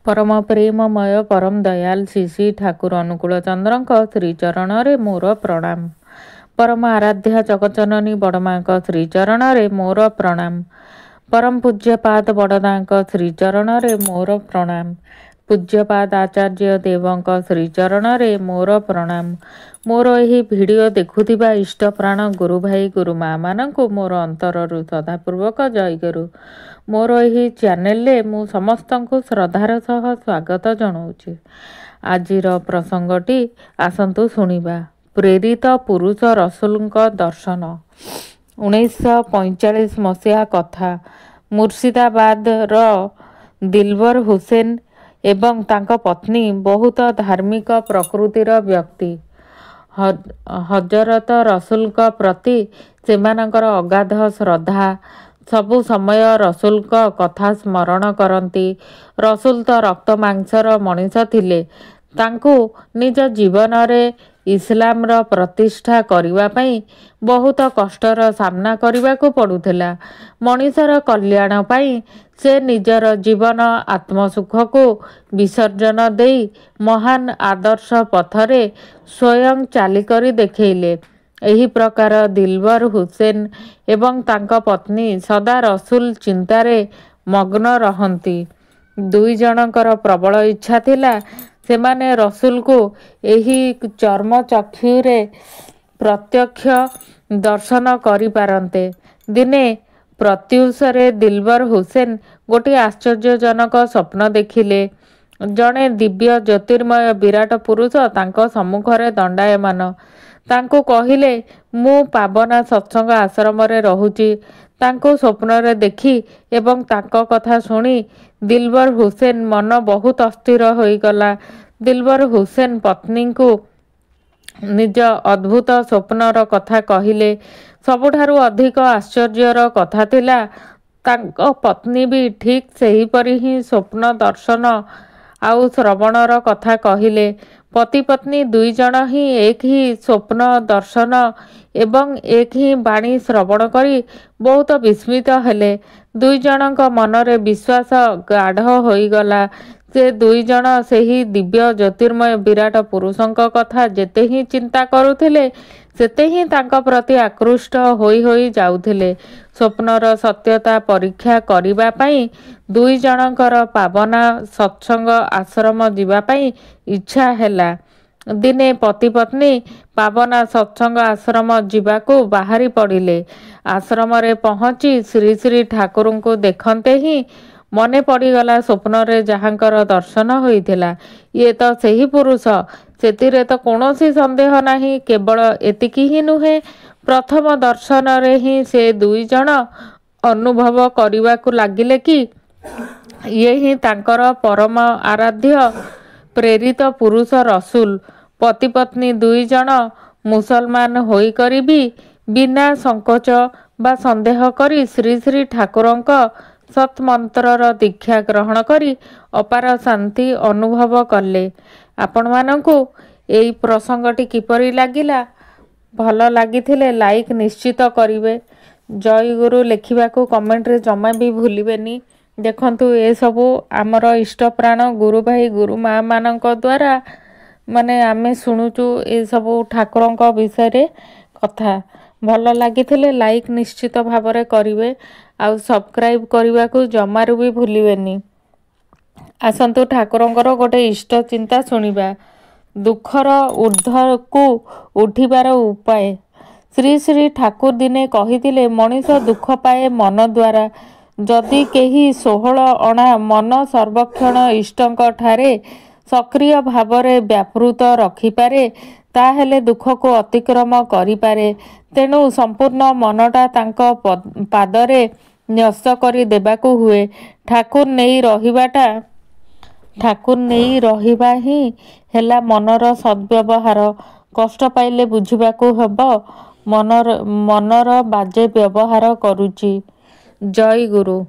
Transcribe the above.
परम प्रेममय परम दयाल श्री श्री ठाकुर अनुकूल चंद्रଙ୍କ श्रीचरणरे मोर प्रणाम। परम आराध्या जगतजननी बड़माଙ୍କ श्रीचरणरे मोर प्रणाम। परम पूज्यपाद बड़दाଙ୍କ श्रीचरणरे मोर प्रणाम। पूज्यपाद आचार्य देवଙ୍କ श्रीचरणरे मोर प्रणाम। मोर यही वीडियो देखुथिबा इष्ट प्राण गुरु भाई गुरु माँ मानंकु मोर अंतररु सदापूर्वक जय गुरु। मोर यही चैनल मु समस्तंकु श्रद्धार सह स्वागत जनाऊँगी। आजिर प्रसंगटी आसंतु शुणिबा। प्रेरित पुरुष रसूलଙ୍କ दर्शन। 1945 मसीहा कथा। मुर्शिदाबादर दिलबर हुसैन एवं तांको पत्नी बहुत धार्मिक प्रकृतिर व्यक्ति। हजरत रसूलଙ୍କ प्रति सेमानଙ୍କର अगाध श्रद्धा। सबु समय रसूलଙ୍କ कथा स्मरण करती। रसूल तो रक्त मांसर मनीष थिले। तांकु निज जीवन रे इस्लामर प्रतिष्ठा करिवा पई बहुत कष्टर सामना करने को पड़ुथिला। मनीषर कल्याण पाई से निजर जीवन आत्मसुख को विसर्जन देई महान आदर्श पथरे स्वयं चालिकरी देखैले। एही प्रकार दिलबर हुसैन एवं तांको पत्नी सदा रसूल चिंतारे मग्न रहंती। दुई जनकर प्रबल इच्छा थिला सेमाने रसूल को एही चर्म चक्षुरे प्रत्यक्ष दर्शन करि पारंते। दिने प्रत्युषरे दिलबर हुसैन गोटे आश्चर्यजनक स्वप्न देखिले। जड़े दिव्य ज्योतिर्मय विराट पुरुष तांको सम्मुखरे दंडायमान। तांको कहिले मु पावना सत्संग आश्रम रे रहुची। तांको स्वप्न रे देखी एवं तांको कथा सुनी दिलबर हुसैन मन बहुत अस्थिर होई गला। दिलबर हुसैन पत्नी को निज अद्भुत स्वप्नर कथा कहिले। सबुठारु अधिक आश्चर्यर कथा थिला तांको पत्नी भी ठीक सही परी ही स्वप्न दर्शन आउ श्रवणर कथा कहिले। पति पत्नी दुई जन ही एक ही स्वप्न दर्शन एवं एक ही बाणी श्रवण करी बहुत विस्मित हेले। दुई जनक मनरे विश्वास गाढ़ होईगला। से दुई जन सेही दिव्य ज्योतिर्मय विराट पुरुषंक कथा जेते ही चिंता करुथिले सेते ही तांका प्रति आकृष्ट होई होई जाउथिले। स्वप्नर सत्यता परीक्षा करिबा पई दुई जनकर पावना सत्संग आश्रम जीवा पई इच्छा हैला। दिने पति पत्नी पावना सत्संग आश्रम जीवाकू बाहरी पड़िले। आश्रम रे पहुंची श्री श्री ठाकुर को देखते ही मने पड़गला स्वप्न रे जहांकर दर्शन होइथिला। ये तो सही पुरुष, सेतिरे तो कौनसी संदेह नहीं। केवल एतिकी ही नुहे, प्रथम दर्शन रे ही से दुई जन अनुभव करिवाकू लागिले कि ये ही तांकर परम आराध्य प्रेरित पुरुष रसूल। पति पत्नी दुई जन मुसलमान होई करी भी बिना संकोच बा संदेह करी श्री श्री ठाकुरंक सत्मंत्रर दीक्षा ग्रहण करी अपार शांति अनुभव कले। आपण मानंकु एई प्रसंगटी किपरि लागिला? भल लागिथिले लाइक निश्चित करिवे। जय गुरु लेखिबाकू कमेंट रे जमा भी भूलिबेनी। देखंतु ए सबु आमर इष्ट प्राण गुरु भाई गुरु माँ मानंक द्वारा माने आमे शुणुचु ए सबु ठाकुरंक विषय रे कथा। भल लागिथिले लाइक निश्चित भावरे करिवे आउ सब्सक्राइब करने जमारू भी भूलिबेनी। आसंतु ठाकुरंकर गोटे इष्ट चिंता शुणिबा। दुखर ऊर्ध्व को उठिबार उपाय। श्री श्री ठाकुर दिने कहिथिले मनीष दुख पाए मन द्वारा। जदि केही 16 अणा मन सर्वक्षण इष्टंक ठारे सक्रिय भावरे व्यापृत रखिपारे ताहेले दुख को अतिक्रम करिपारे। तेणु संपूर्ण मनटा तांको पादरे न्यस्त करी देबाकू हुए। ठाकुर नहीं रहिबा ही हेला मनर सद्व्यवहार। कष्ट पाइले बुझिबाकू हबो मनर बाजे व्यवहार करूची। जय गुरु।